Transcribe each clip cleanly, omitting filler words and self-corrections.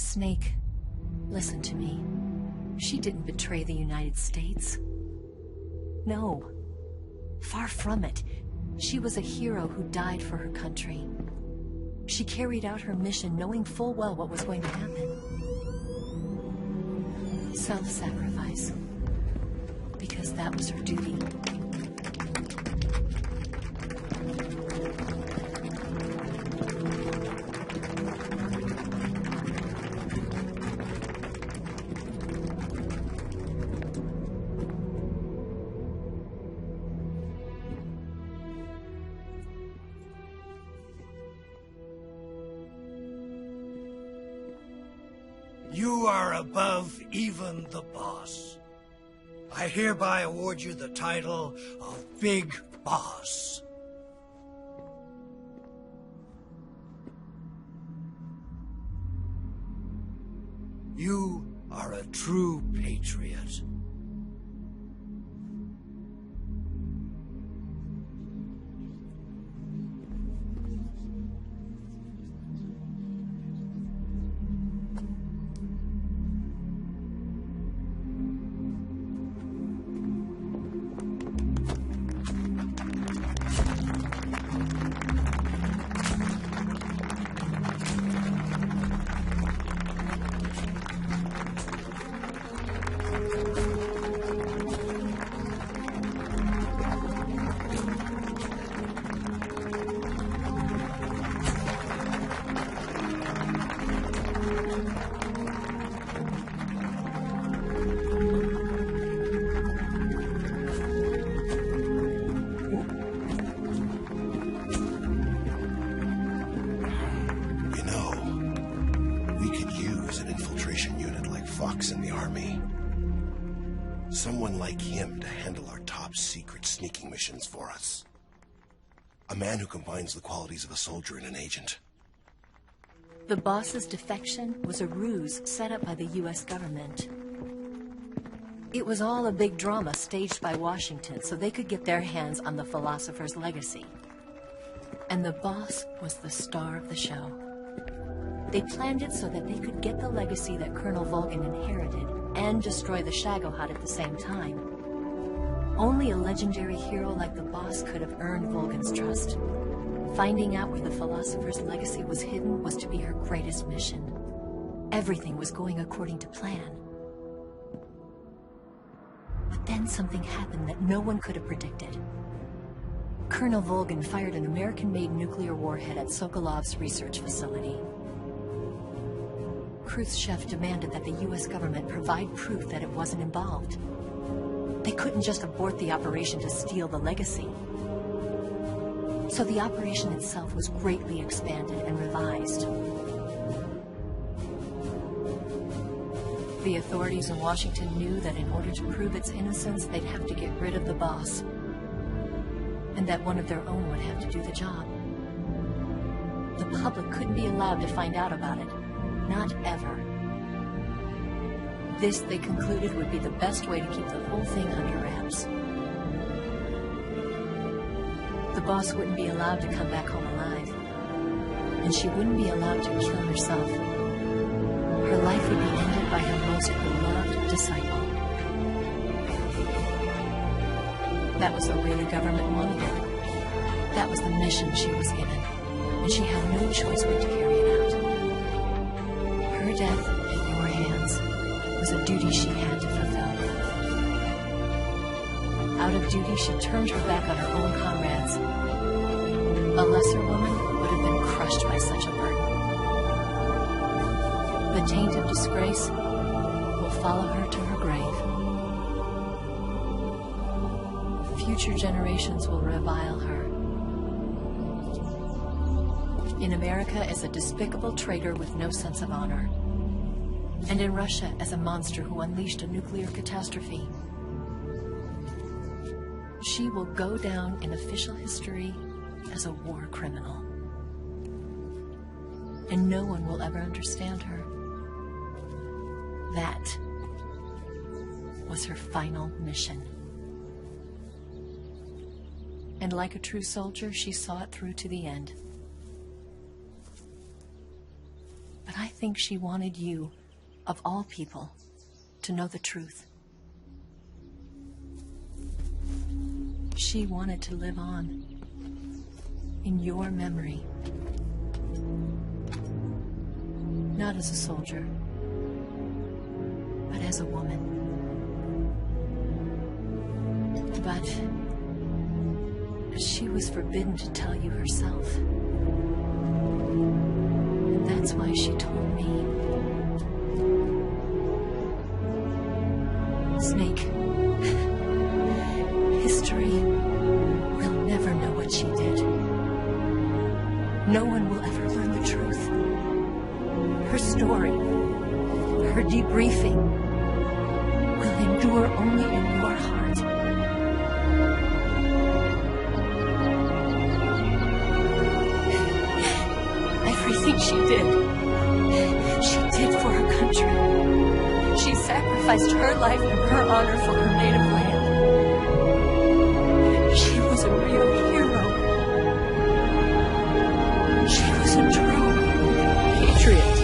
Snake, listen to me. She didn't betray the United States. No. Far from it. She was a hero who died for her country. She carried out her mission knowing full well what was going to happen. Self-sacrifice. Because that was her duty. You are above even the boss. I hereby award you the title of Big Boss. You are a true patriot. In the army. Someone like him to handle our top secret sneaking missions for us. A man who combines the qualities of a soldier and an agent. The boss's defection was a ruse set up by the US government. It was all a big drama staged by Washington so they could get their hands on the philosopher's legacy. And the boss was the star of the show. They planned it so that they could get the legacy that Colonel Volgin inherited and destroy the Shagohod at the same time. Only a legendary hero like the boss could have earned Volgin's trust. Finding out where the philosopher's legacy was hidden was to be her greatest mission. Everything was going according to plan. But then something happened that no one could have predicted. Colonel Volgin fired an American-made nuclear warhead at Sokolov's research facility. Khrushchev demanded that the US government provide proof that it wasn't involved. They couldn't just abort the operation to steal the legacy. So the operation itself was greatly expanded and revised. The authorities in Washington knew that in order to prove its innocence, they'd have to get rid of the boss. And that one of their own would have to do the job. The public couldn't be allowed to find out about it. Not ever. This, they concluded, would be the best way to keep the whole thing under wraps. The boss wouldn't be allowed to come back home alive. And she wouldn't be allowed to kill herself. Her life would be ended by her most beloved disciple. That was the way the government wanted it. That was the mission she was given. And she had no choice but to carry it out. Her death at your hands was a duty she had to fulfill. Out of duty, she turned her back on her own comrades. A lesser woman would have been crushed by such a burden. The taint of disgrace will follow her to her grave. Future generations will revile her. In America as a despicable traitor with no sense of honor. And in Russia as a monster who unleashed a nuclear catastrophe. She will go down in official history as a war criminal. And no one will ever understand her. That was her final mission. And like a true soldier, she saw it through to the end. But I think she wanted you, of all people, to know the truth. She wanted to live on in your memory. Not as a soldier, but as a woman. But she was forbidden to tell you herself. And that's why she told me. Snake, history will never know what she did. No one will ever learn the truth. Her story, her debriefing, will endure only in your heart. Everything she did for her country. She sacrificed her life and her honor for her native land. She was a real hero. She was a true patriot.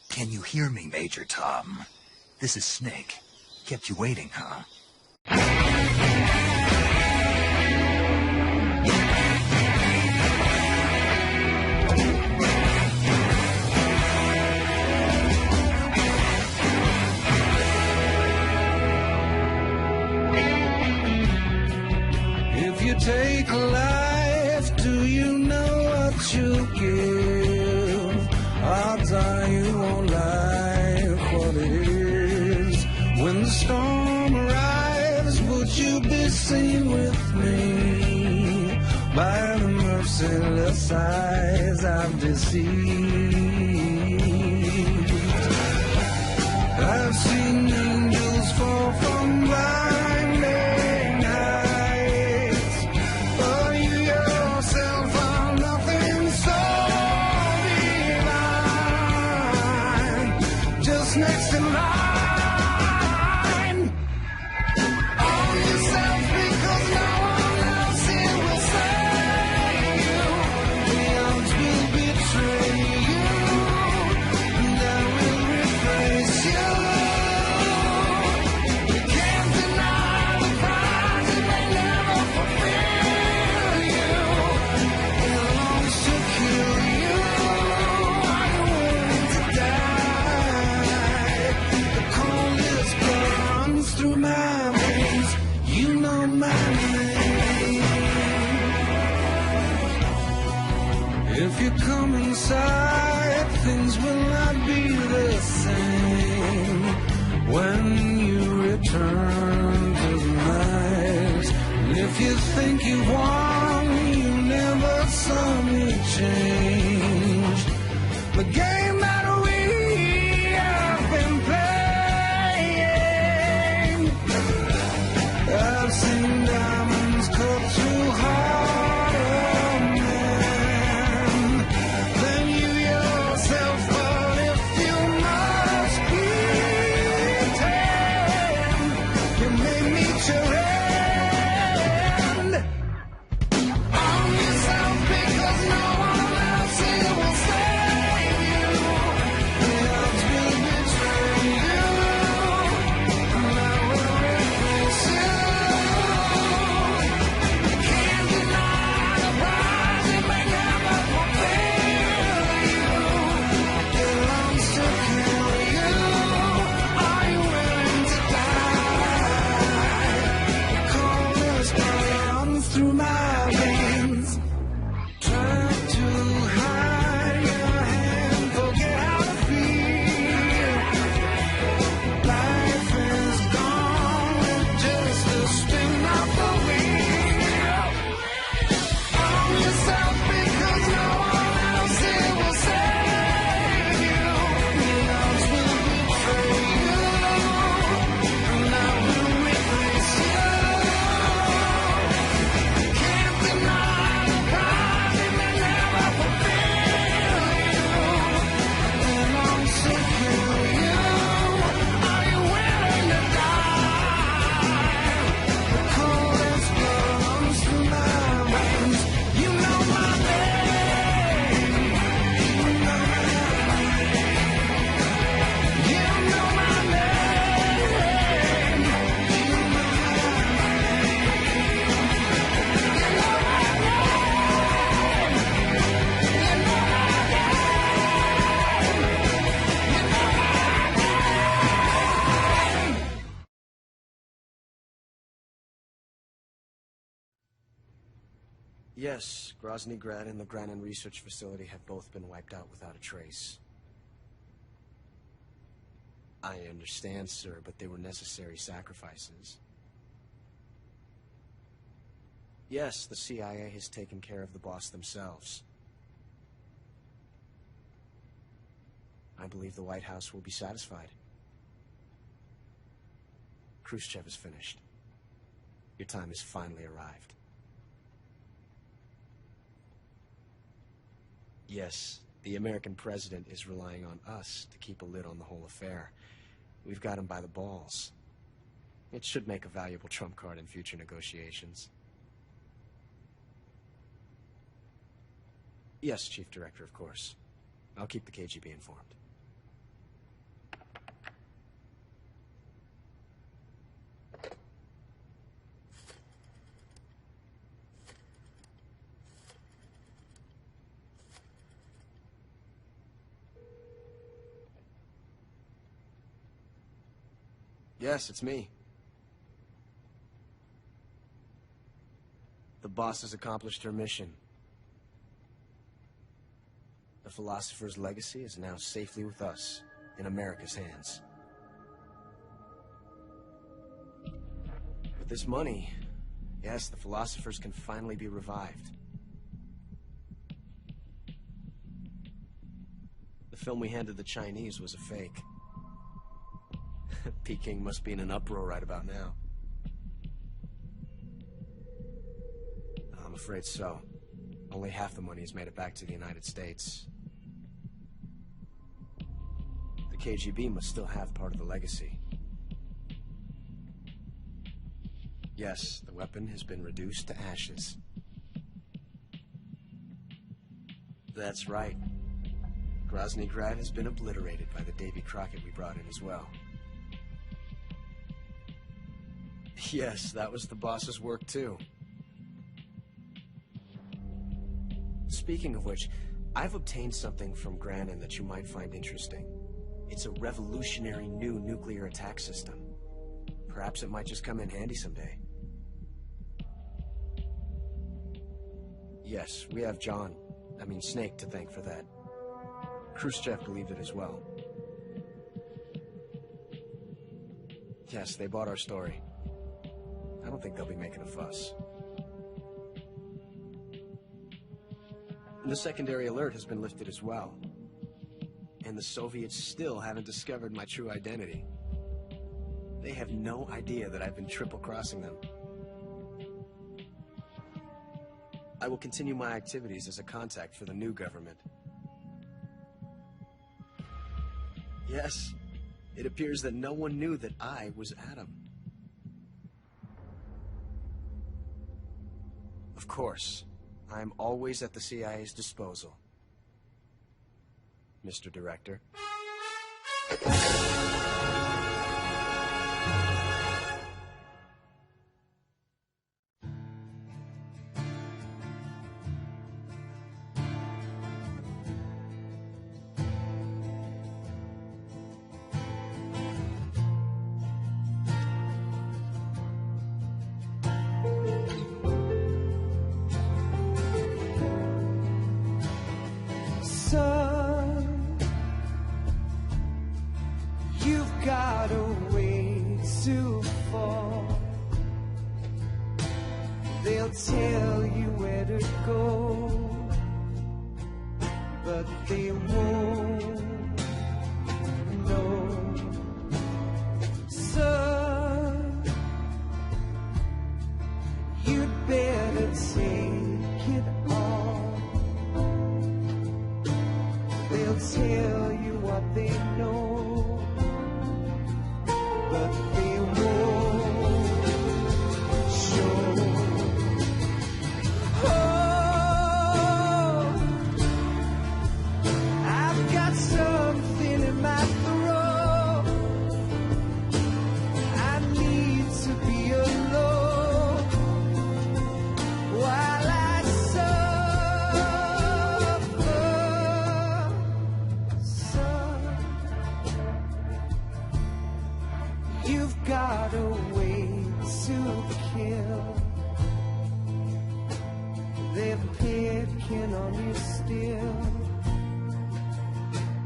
Can you hear me, Major Tom? This is Snake. Kept you waiting, huh? If you take a life, do you know what you give? Odds are you won't like what it is. When the storm arrives, would you be seen with me? By the merciless eyes I've deceived. I've seen angels fall from blinding heights, but you yourself are nothing so divine. Just next in line, own yourself because no one else here will save you. The odds will betray you, and I will replace you. You can't deny the prize, it may never fulfill you. It longs to kill you. Are you willing to die? The coldest blood runs through my veins. You know my name. If you come inside, things will not be the same. When you return to the night, and if you think you won, you never saw me change. The game that we have been playing. I've seen diamonds cut through heart of man. Then you yourself, but if you must pretend, you may meet your end. Own yourself because no one else here will save you. The odds will betray you. Yes, Grozny Grad and the Granin Research Facility have both been wiped out without a trace. I understand, sir, but they were necessary sacrifices. Yes, the CIA has taken care of the boss themselves. I believe the White House will be satisfied. Khrushchev is finished. Your time has finally arrived. Yes, the American president is relying on us to keep a lid on the whole affair. We've got him by the balls. It should make a valuable trump card in future negotiations. Yes, Chief Director, of course. I'll keep the KGB informed. Yes, it's me. The boss has accomplished her mission. The philosopher's legacy is now safely with us, in America's hands. With this money, yes, the philosophers can finally be revived. The film we handed the Chinese was a fake. Peking must be in an uproar right about now. I'm afraid so. Only half the money has made it back to the United States. The KGB must still have part of the legacy. Yes, the weapon has been reduced to ashes. That's right. Grozny Grad has been obliterated by the Davy Crockett we brought in as well. Yes, that was the boss's work too. Speaking of which, I've obtained something from Granin that you might find interesting. It's a revolutionary new nuclear attack system. Perhaps it might just come in handy someday. Yes, we have Snake to thank for that. Khrushchev believed it as well. Yes, they bought our story. I don't think they'll be making a fuss. The secondary alert has been lifted as well. And the Soviets still haven't discovered my true identity. They have no idea that I've been triple-crossing them. I will continue my activities as a contact for the new government. Yes, it appears that no one knew that I was Adam. Of course, I am always at the CIA's disposal, Mr. Director. Got a way to fall. They'll tell you where to go, but they won't know. Son, you'd better take it all. They'll tell you what they know, but they won't show. Oh, I've got something in my throat. I need to be alone while I suffer. Son, you've got a way to kill. They're picking on you still,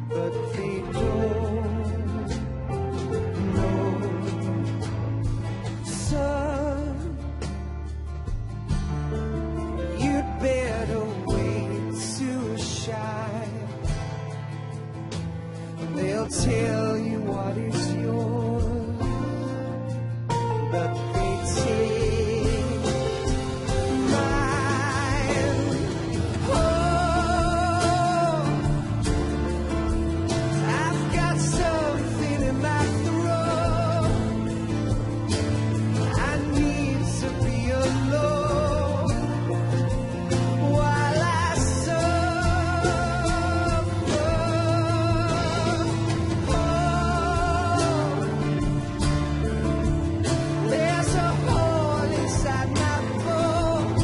but they don't know. Son, you'd better wait to shine. They'll tell you what is yours, but they take mine. Oh, I've got something in my throat. I need to be alone while I suffer. There's a hole inside my bones.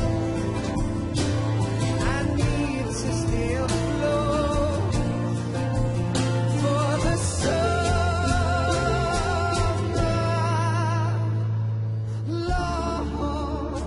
I need to stay afloat for the summer, Lord.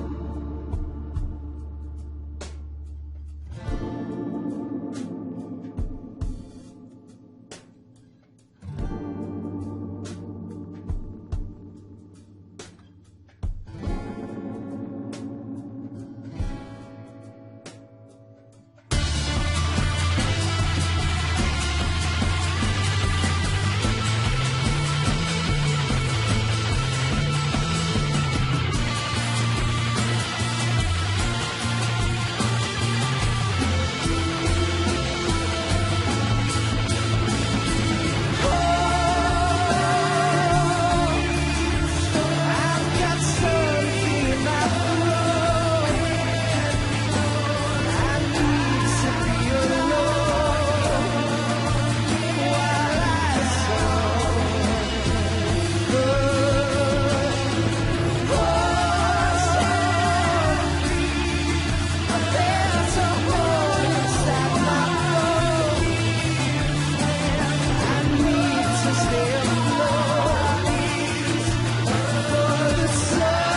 I've got something in my throat. I need to be alone while I there's a hole inside my bones. I need to stay afloat for the summer.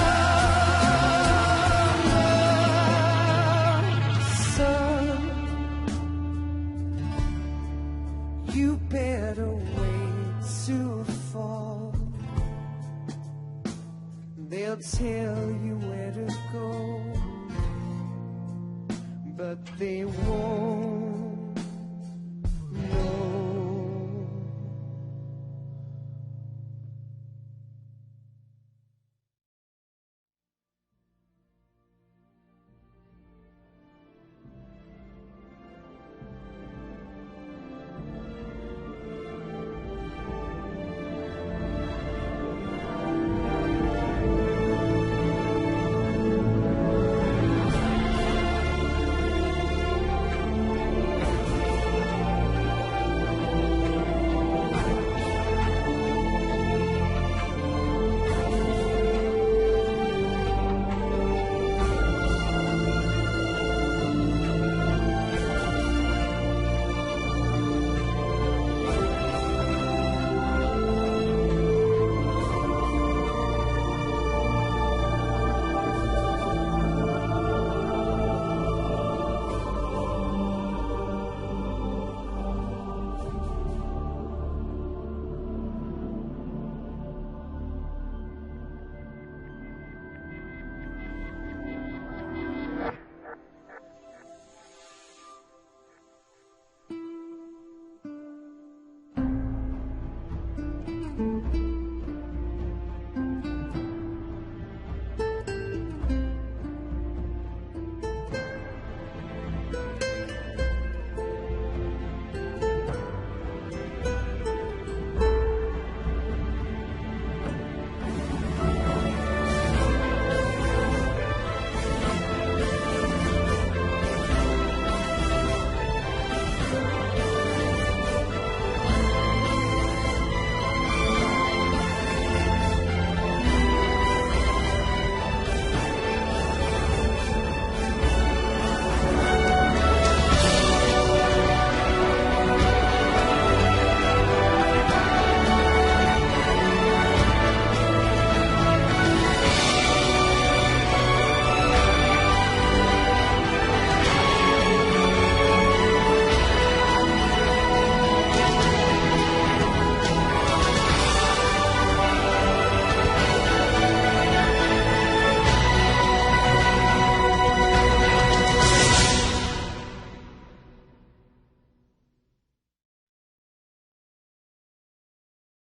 Son, you better wait to fall. They'll tell you where to go, but they won't